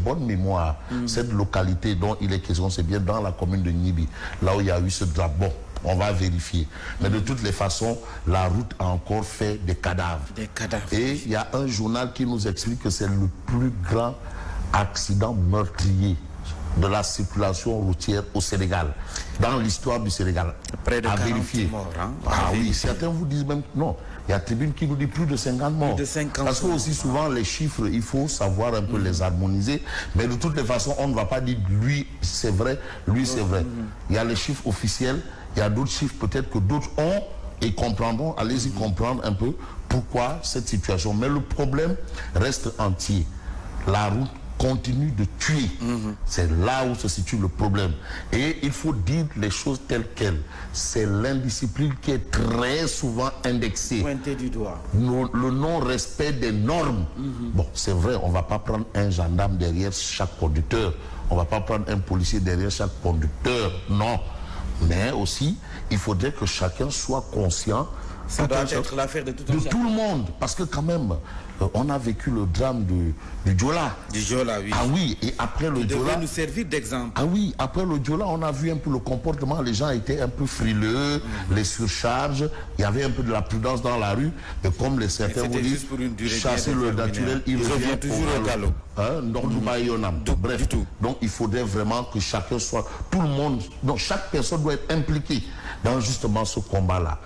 bonne mémoire, cette localité dont il est question, c'est bien dans la commune de Nibi, là où il y a eu ce drame. Bon, on va vérifier. Mais de toutes les façons, la route a encore fait des cadavres. Des cadavres. Et il y a un journal qui nous explique que c'est le plus grand accident meurtrier de la circulation routière au Sénégal, dans l'histoire du Sénégal. Près de 40 vérifier. morts. Hein, ah oui, certains vous disent même non. Il y a Tribune qui nous dit plus de 50 morts. Plus de 50 Parce que aussi souvent les chiffres, il faut savoir un peu les harmoniser. Mais de toutes les façons, on ne va pas dire lui c'est vrai, lui c'est vrai. Il y a les chiffres officiels, il y a d'autres chiffres peut-être que d'autres ont et comprendront. Allez-y comprendre un peu pourquoi cette situation. Mais le problème reste entier. La route continue de tuer. C'est là où se situe le problème. Et il faut dire les choses telles quelles. C'est l'indiscipline qui est très souvent indexée. Pointé du doigt. Le non-respect des normes. Bon, c'est vrai, on ne va pas prendre un gendarme derrière chaque conducteur. On ne va pas prendre un policier derrière chaque conducteur. Non. Mais aussi, il faudrait que chacun soit conscient. Ça doit être l'affaire de tout le monde. Parce que quand même, on a vécu le drame du Diola. Du Diola, oui. Ah oui, et après le Diola... devait nous servir d'exemple. Ah oui, après le Diola, on a vu un peu le comportement. Les gens étaient un peu frileux, les surcharges. Il y avait un peu de la prudence dans la rue. Et comme certains vous disent, chasser le naturel, il revient toujours au galop. Bref, donc il faudrait vraiment que chacun soit... Tout le monde... Donc chaque personne doit être impliquée dans justement ce combat-là.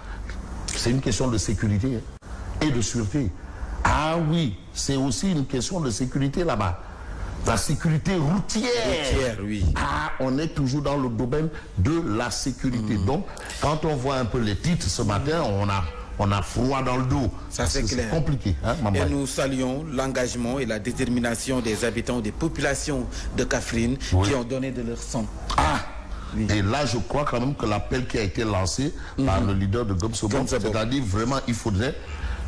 C'est une question de sécurité et de sûreté. Ah oui, c'est aussi une question de sécurité là-bas. La sécurité routière. Oui. Ah, on est toujours dans le domaine de la sécurité. Donc, quand on voit un peu les titres ce matin, on a froid dans le dos. Ça c'est clair. C'est compliqué. Hein, et nous saluons l'engagement et la détermination des habitants, des populations de Kaffrine qui ont donné de leur sang. Ah. Oui. Et là, je crois quand même que l'appel qui a été lancé par le leader de Gomsobon, c'est-à-dire vraiment, il faudrait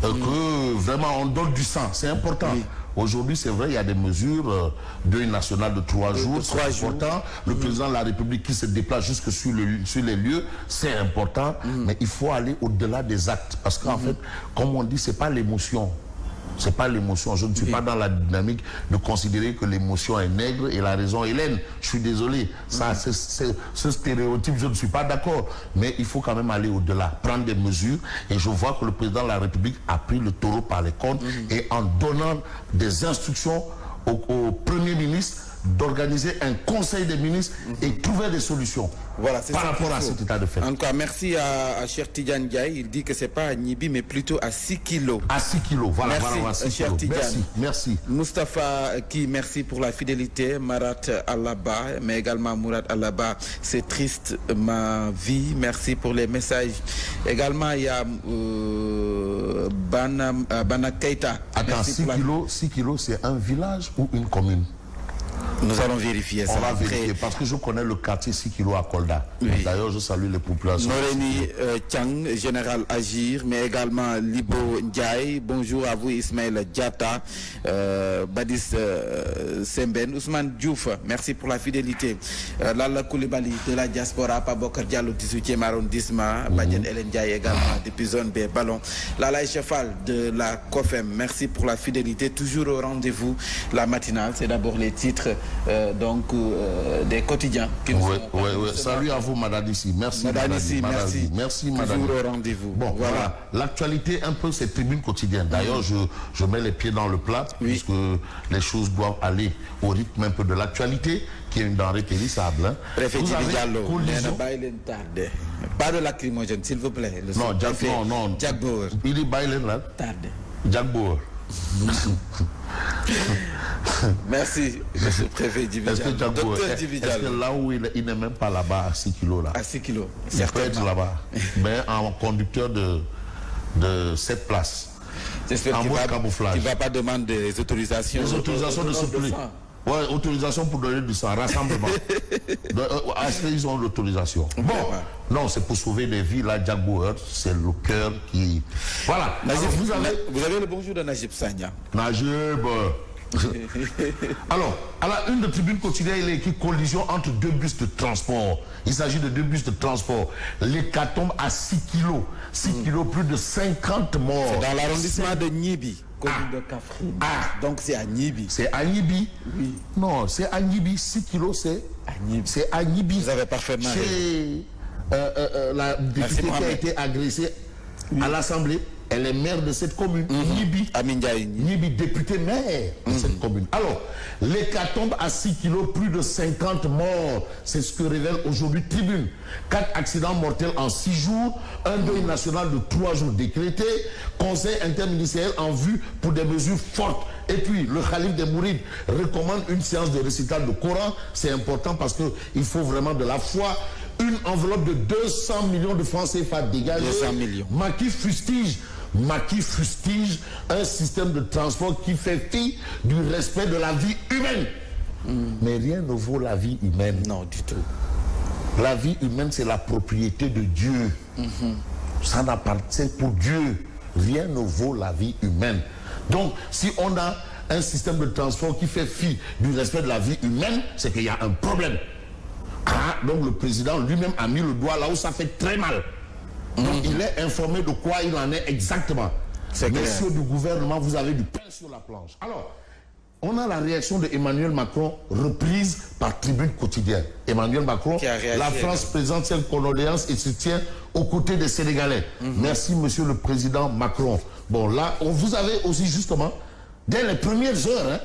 que vraiment on donne du sang. C'est important. Oui. Aujourd'hui, c'est vrai, il y a des mesures deuil national de 3 jours. C'est important. Le président de la République qui se déplace jusque sur les lieux, c'est important. Mais il faut aller au-delà des actes. Parce qu'en fait, comme on dit, c'est pas l'émotion. C'est pas l'émotion. Je ne suis pas dans la dynamique de considérer que l'émotion est nègre et la raison est laine. Je suis désolé. Ça, ce stéréotype, je ne suis pas d'accord. Mais il faut quand même aller au-delà, prendre des mesures. Et je vois que le président de la République a pris le taureau par les cornes et en donnant des instructions au Premier ministre d'organiser un conseil des ministres et trouver des solutions par rapport à cet état de fait. En tout cas, merci à Cheikh Tidiane Ndiaye. Il dit que ce n'est pas à Nibi, mais plutôt à 6 kilos. À 6 kilos, voilà. Merci, Cheikh Tidiane. Merci. Moustapha, merci pour la fidélité. Marat Alaba, mais également Mourad Alaba. C'est triste, ma vie. Merci pour les messages. Également, il y a Bana Keita. Attends, 6 kilos, c'est un village ou une commune? Nous allons vérifier ça. On va vérifier parce que je connais le quartier 6 kilos à Kolda. Oui. D'ailleurs, je salue les populations. Noreni Chang, général Agir, mais également Libo Ndiaye. Bonjour à vous, Ismaël Diata, Badis Semben, Ousmane Diouf. Merci pour la fidélité. Lala Koulibaly de la diaspora, Pabokar Diallo, 18e arrondissement, Badjen Ellen Ndiaye également, depuis zone B, Ballon. Lala Chefal de la COFEM. Merci pour la fidélité. Toujours au rendez-vous. La matinale, c'est d'abord les titres. Des quotidiens. Oui. Salut à vous, Madadissi. Merci, Madadissi. Merci, Toujours au rendez-vous. Bon, voilà. L'actualité, un peu, c'est tribune quotidienne. D'ailleurs, je mets les pieds dans le plat, puisque les choses doivent aller au rythme un peu de l'actualité, qui est une denrée périssable. Hein. Préfet Diallo, pas de lacrymogène, s'il vous plaît. Non, Jack Bauer. Il dit Bailen là. Tardé. Jack Bauer. Merci, monsieur le préfet Djibi Diallo. Docteur Djibi Diallo. Est-ce que là où il n'est même pas là-bas à 6 kilos là? À 6 kilos. Il peut être là-bas. Mais en conducteur de cette place. J'espère qu'il ne va pas demander des autorisations. Des autorisations de circuler. Oui, autorisation pour donner du sang, rassemblement. Est-ce qu'ils ont l'autorisation? Bon, non, c'est pour sauver des vies. Là, Jack Bauer, c'est le cœur qui... Voilà. Alors, vous avez le bonjour de Najib Sagna. Najib. Alors, à la une de Tribune quotidienne, il est écrit collision entre 2 bus de transport. Il s'agit de 2 bus de transport. L'hécatombe à 6 kilos. 6 kilos, plus de 50 morts. C'est dans l'arrondissement de Nibi. commune de Kaffrine. Donc c'est à Nibi. C'est à Nibi. Oui. Non, c'est à Nibi. 6 kilos, c'est à Nibi. Vous avez parfaitement raison. La députée qui a été agressée à l'Assemblée, elle est maire de cette commune. Nibi. Nibi, député maire de cette commune. Alors, l'hécatombe à 6 kilos, plus de 50 morts. C'est ce que révèle aujourd'hui Tribune. 4 accidents mortels en 6 jours, un deuil national de 3 jours décrété, conseil interministériel en vue pour des mesures fortes. Et puis, le Khalif des Mourides recommande une séance de récital de Coran. C'est important parce qu'il faut vraiment de la foi. Une enveloppe de 200 millions de francs CFA dégagée. 200 millions. Macky fustige un système de transport qui fait fi du respect de la vie humaine. Mais rien ne vaut la vie humaine. Non, du tout. La vie humaine, c'est la propriété de Dieu. Ça n'appartient pour Dieu. Rien ne vaut la vie humaine. Donc, si on a un système de transport qui fait fi du respect de la vie humaine, c'est qu'il y a un problème. Donc le président lui-même a mis le doigt là où ça fait très mal. Donc il est informé de quoi il en est exactement. Messieurs du gouvernement, vous avez du pain sur la planche. Alors, on a la réaction de Emmanuel Macron reprise par Tribune Quotidienne. Emmanuel Macron, la France présente ses condoléances et se tient aux côtés des Sénégalais. Merci monsieur le président Macron. Bon là, vous avez aussi justement, dès les premières heures,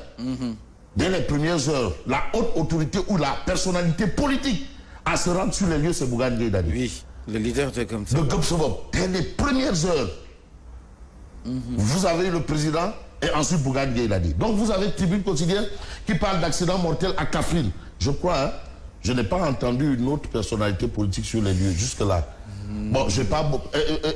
dès les premières heures, la haute autorité ou la personnalité politique à se rendre sur les lieux, c'est Bougane Gueye Dany. Oui, le leader de Gomsovop. Dès les premières heures, vous avez le président et ensuite Bougane Gueye Dany. Donc vous avez Tribune Quotidienne qui parle d'accident mortel à Kaffrine. Je crois, je n'ai pas entendu une autre personnalité politique sur les lieux jusque-là. Bon, je n'ai pas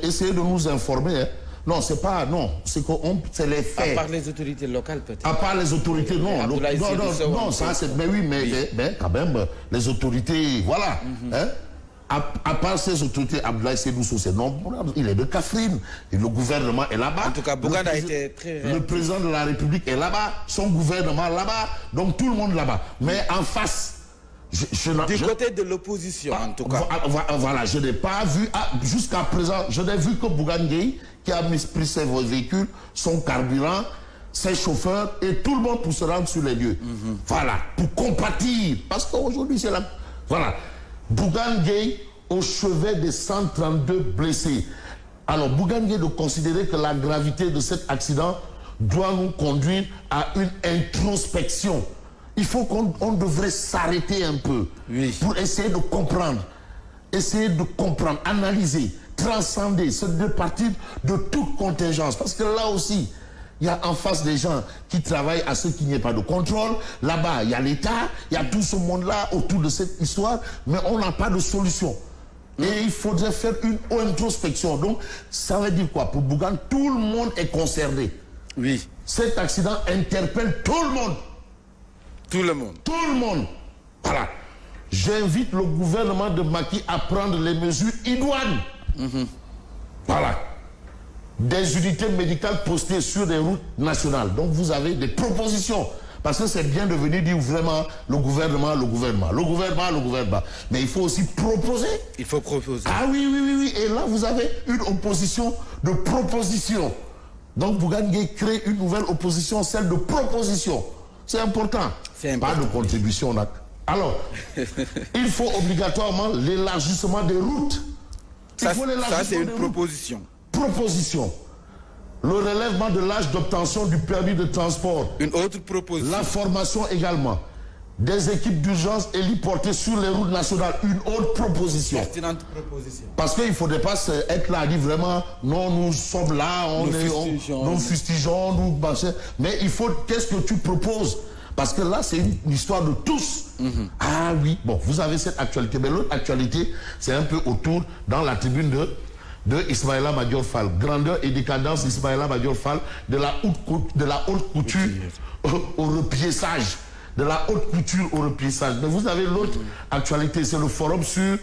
essayé de nous informer. Non, c'est pas, non, c'est les faits. À part les autorités locales, peut-être. À part les autorités, non. Non, ça c'est, mais oui, mais quand même, les autorités, voilà. À part ces autorités, Abdoulaye Seydou Sosé, non, il est de Kaffrine. Et le gouvernement est là-bas. En tout cas, Bougane a été très... Le président de la République est là-bas, son gouvernement là-bas, donc tout le monde là-bas. Mais en face... du côté de l'opposition, en tout cas. Voilà, je n'ai pas vu, jusqu'à présent, je n'ai vu que Bougane Gueye qui a pris ses véhicules, son carburant, ses chauffeurs et tout le monde pour se rendre sur les lieux. Voilà, pour compatir. Parce qu'aujourd'hui, c'est là. Voilà. Bougane Gueye au chevet des 132 blessés. Alors, Bougane Gueye de considérer que la gravité de cet accident doit nous conduire à une introspection. Il faut qu'on devrait s'arrêter un peu pour essayer de comprendre, analyser, transcender, se départir de toute contingence. Parce que là aussi, il y a en face des gens qui travaillent à ce qu'il n'y ait pas de contrôle. Là-bas, il y a l'État, il y a tout ce monde-là autour de cette histoire, mais on n'a pas de solution. Et il faudrait faire une introspection. Donc, ça veut dire quoi? Pour Bougane, tout le monde est concerné. Oui. Cet accident interpelle tout le monde. Tout le monde. Tout le monde. Voilà. J'invite le gouvernement de Macky à prendre les mesures idoines. Voilà. Des unités médicales postées sur des routes nationales. Donc vous avez des propositions. Parce que c'est bien de venir dire vraiment le gouvernement. Mais il faut aussi proposer. Il faut proposer. Ah oui. Et là, vous avez une opposition de proposition. Donc Bougane Gueye crée une nouvelle opposition, celle de proposition. C'est important. Pas de contribution. Alors, il faut obligatoirement l'élargissement des routes. Ça, c'est une proposition. Proposition. Le relèvement de l'âge d'obtention du permis de transport. Une autre proposition. La formation également. Des équipes d'urgence héliportées sur les routes nationales. Une autre proposition. Pertinente proposition. Parce qu'il ne faudrait pas être là à dire vraiment, non, nous sommes là, nous fustigeons, nous bâchons. Mais il faut, qu'est-ce que tu proposes? Parce que là, c'est une histoire de tous. Ah oui, bon, vous avez cette actualité. Mais l'autre actualité, c'est un peu autour, dans la tribune de Ismaïla Madior Fall. Grandeur et décadence d'Ismaïla Madior Fall, de la haute couture au repiéçage. De la haute couture au repiéçage. Mais vous avez l'autre actualité, c'est le forum sur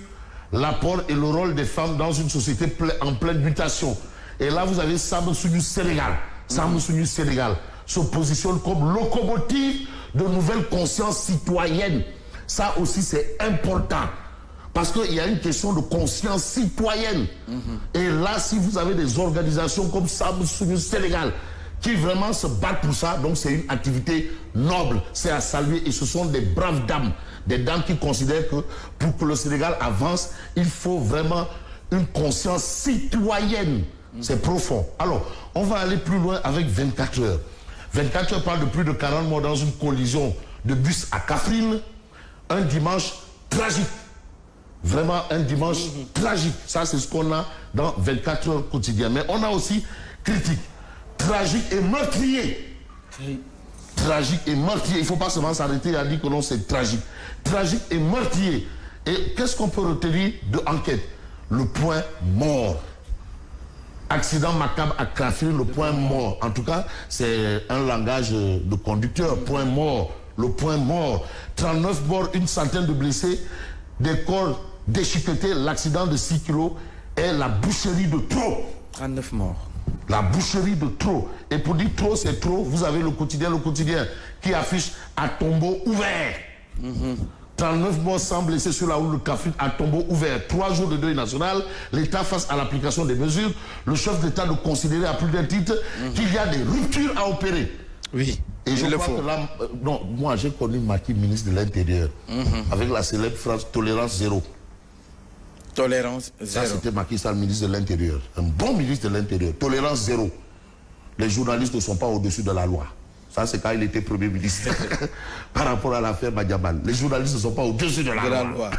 l'apport et le rôle des femmes dans une société en pleine mutation. Et là, vous avez Sam Sounou Sénégal. Sam Sounou Sénégal se positionne comme locomotive de nouvelles consciences citoyennes. Ça aussi, c'est important. Parce qu'il y a une question de conscience citoyenne. Et là, si vous avez des organisations comme Sam Sounou Sénégal, qui vraiment se battent pour ça. Donc c'est une activité noble, c'est à saluer et ce sont des braves dames, des dames qui considèrent que pour que le Sénégal avance, il faut vraiment une conscience citoyenne. C'est profond. Alors, on va aller plus loin avec 24 heures. 24 heures parle de plus de 40 morts dans une collision de bus à Kaffrine. Un dimanche tragique. Vraiment un dimanche tragique. Ça, c'est ce qu'on a dans 24 heures quotidien. Mais on a aussi critique, tragique et meurtrier. Tragique et meurtrier. Il ne faut pas seulement s'arrêter à dire que non, c'est tragique. Tragique et meurtrier. Et qu'est-ce qu'on peut retenir de enquête? Le point mort. Accident macabre à Kaffrine, le point mort. En tout cas, c'est un langage de conducteur. Point mort. Le point mort. 39 morts, une centaine de blessés, des corps déchiquetés. L'accident de 6 kilos est la boucherie de trop. 39 morts. La boucherie de trop. Et pour dire trop, c'est trop, vous avez le quotidien qui affiche à tombeau ouvert. 39 morts sans blessés sur la route de Kaffrine à tombeau ouvert. 3 jours de deuil national. L'État face à l'application des mesures. Le chef d'État de considérer à plus d'un titre qu'il y a des ruptures à opérer. Oui. Et je crois que là, non, moi j'ai connu Macky, ministre de l'Intérieur, avec la célèbre phrase tolérance zéro. Tolérance zéro. Ça c'était Macky Sall, ministre de l'Intérieur. Un bon ministre de l'Intérieur. Tolérance zéro. Les journalistes ne sont pas au-dessus de la loi. Ça, c'est quand il était Premier ministre. Par rapport à l'affaire Madiambal. Les journalistes ne sont pas au-dessus de la loi.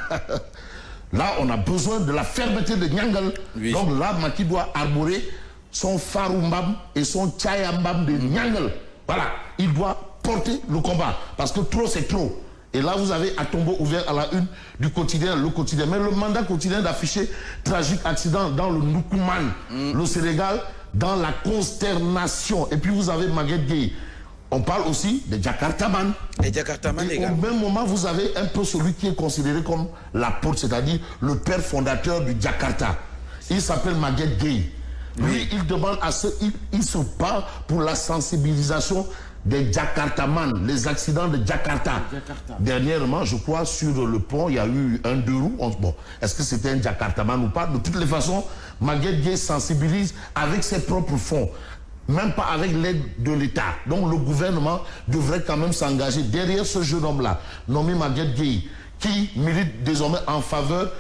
Là, on a besoin de la fermeté de Nyangal. Oui. Donc là, Macky doit arborer son Faroumbam et son Tchayambam de Nyangal. Voilà. Il doit porter le combat. Parce que trop, c'est trop. Et là, vous avez à tombeau ouvert à la une du quotidien, le quotidien. Mais le mandat quotidien d'afficher tragique accident dans le Nukuman, le Sénégal, dans la consternation. Et puis vous avez Maguette Gueye. On parle aussi des Jakartaman. Les Jakartaman également. Au même moment, vous avez un peu celui qui est considéré comme l'apôtre, c'est-à-dire le père fondateur du Jakarta. Il s'appelle Maguette Gueye. Lui, il demande à ceux, il se bat pour la sensibilisation des Jakartaman, les accidents de Jakarta. Dernièrement, je crois, sur le pont, il y a eu un 2 roues. Bon, est-ce que c'était un Jakartaman ou pas? De toutes les façons, Maguette Gueye sensibilise avec ses propres fonds. Même pas avec l'aide de l'État. Donc le gouvernement devrait quand même s'engager derrière ce jeune homme-là, nommé Maguette Gueye, qui milite désormais en faveur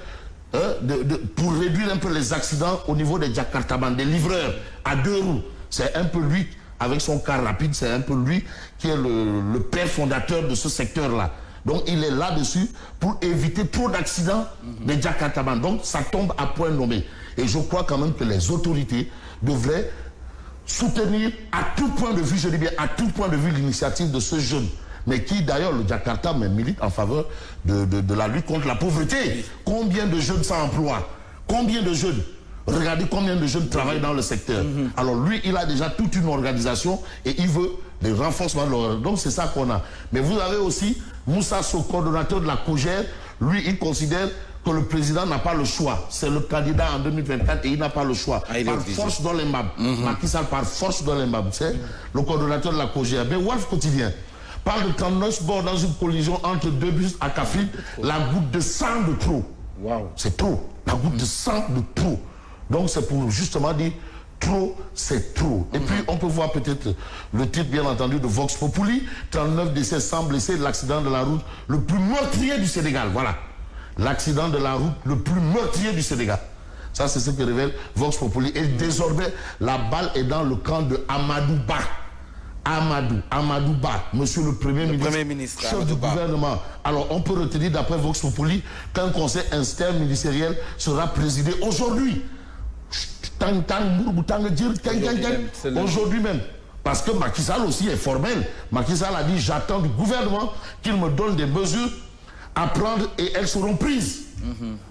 pour réduire un peu les accidents au niveau des Jakartaman, des livreurs à 2 roues. C'est un peu lui, avec son car rapide, c'est un peu lui qui est le père fondateur de ce secteur-là. Donc il est là-dessus pour éviter trop d'accidents des Jakartaman. Donc ça tombe à point nommé. Et je crois quand même que les autorités devraient soutenir à tout point de vue, je dis bien à tout point de vue, l'initiative de ce jeune, mais qui d'ailleurs, le Jakarta, milite en faveur de la lutte contre la pauvreté. Oui. Combien de jeunes sans emploi? Combien de jeunes? Regardez combien de jeunes travaillent dans le secteur. Alors lui, il a déjà toute une organisation et il veut des renforcements de l'organisation. Donc c'est ça qu'on a. Mais vous avez aussi Moussa Sow, coordonnateur de la COJER. Lui, il considère que le président n'a pas le choix. C'est le candidat en 2024 et il n'a pas le choix. Par force dans les mâbles. Macky Sall par force dans les mâbles. C'est le coordonnateur de la COJER. Mais Walf Quotidien parle de 39 morts dans une collision entre 2 bus à Kaffrine. La goutte de sang de trop. Wow. C'est trop. La goutte de sang de trop. Donc c'est pour justement dire trop, c'est trop. Et puis on peut voir peut-être le titre bien entendu de Vox Populi, 39 décès sans blessés, l'accident de la route le plus meurtrier du Sénégal. Voilà. L'accident de la route le plus meurtrier du Sénégal. Ça, c'est ce que révèle Vox Populi. Et désormais, la balle est dans le camp de Amadou Ba. Amadou Ba, monsieur le Premier ministre, chef du gouvernement. Alors, on peut retenir d'après Vox Populi qu'un conseil interministériel sera présidé aujourd'hui. Aujourd'hui même. Parce que Macky Sall aussi est formel. Macky Sall a dit, j'attends du gouvernement qu'il me donne des mesures à prendre et elles seront prises.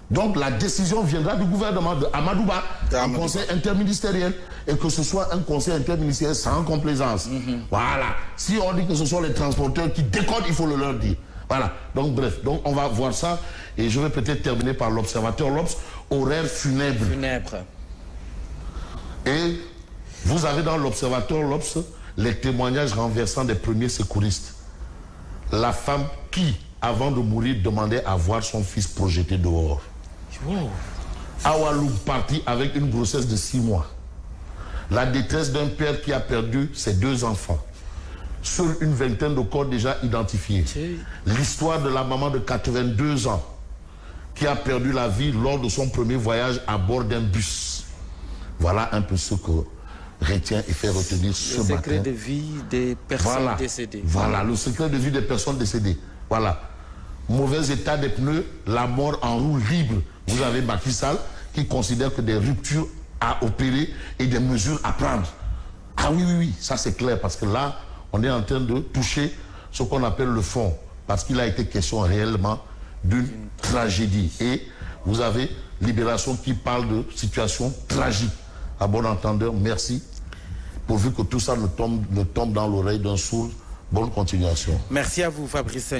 Donc la décision viendra du gouvernement de Amadou Ba, un conseil interministériel, et que ce soit un conseil interministériel sans complaisance. Voilà. Si on dit que ce sont les transporteurs qui décodent, il faut le leur dire. Voilà. Donc bref, donc on va voir ça, et je vais peut-être terminer par l'Observateur, l'Obs, horaire funèbre. Et vous avez dans l'Observateur, l'Obs, les témoignages renversants des premiers secouristes. La femme qui, avant de mourir, demandait à voir son fils projeté dehors. Wow. Awalouk parti avec une grossesse de 6 mois. La détresse d'un père qui a perdu ses 2 enfants. Sur une vingtaine de corps déjà identifiés. L'histoire de la maman de 82 ans qui a perdu la vie lors de son premier voyage à bord d'un bus. Voilà un peu ce que retient et fait retenir ce matin. Le secret de vie des personnes décédées. Voilà, le secret de vie des personnes décédées. Voilà. Mauvais état des pneus, la mort en roue libre. Vous avez Macky Sall qui considère que des ruptures à opérer et des mesures à prendre. Ah oui, ça c'est clair, parce que là, on est en train de toucher ce qu'on appelle le fond, parce qu'il a été question réellement d'une tragédie. Et vous avez Libération qui parle de situation tragique. À bon entendeur, merci, pourvu que tout ça ne tombe dans l'oreille d'un sourd. Bonne continuation. Merci à vous, Fabrice.